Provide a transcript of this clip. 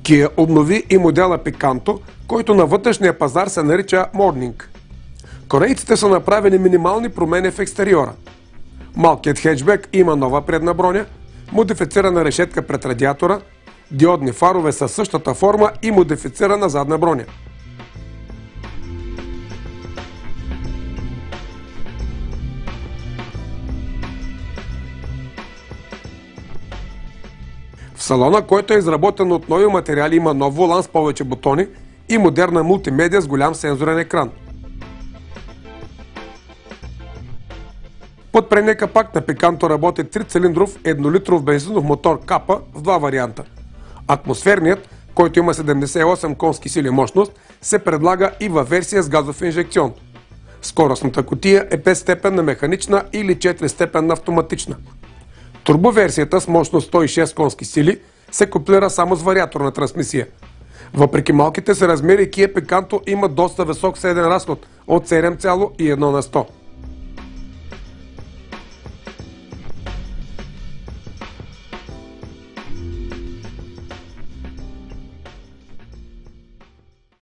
Kia обнови и модела Picanto, който на вътрешния пазар се нарича Morning. Корейците са направили минимални промени в екстериора. Малкият хеджбек има нова предна броня, модифицирана решетка пред радиатора, диодни фарове със същата форма и модифицирана задна броня. В салона, който е изработен от нови материали, има нов волан с повече бутони и модерна мултимедия с голям сензорен екран. Под предния капак на Picanto работи 3-цилиндров еднолитров бензинов мотор Kappa в два варианта. Атмосферният, който има 78 конски сили мощност, се предлага и във версия с газов инжекцион. Скоростната кутия е 5-степенна механична или 4-степенна автоматична. Турбоверсията с мощност 106 конски сили се куплира само с вариаторна трансмисия. Въпреки малките си размери, Kia Picanto има доста висок среден разход от 7,1 на 100.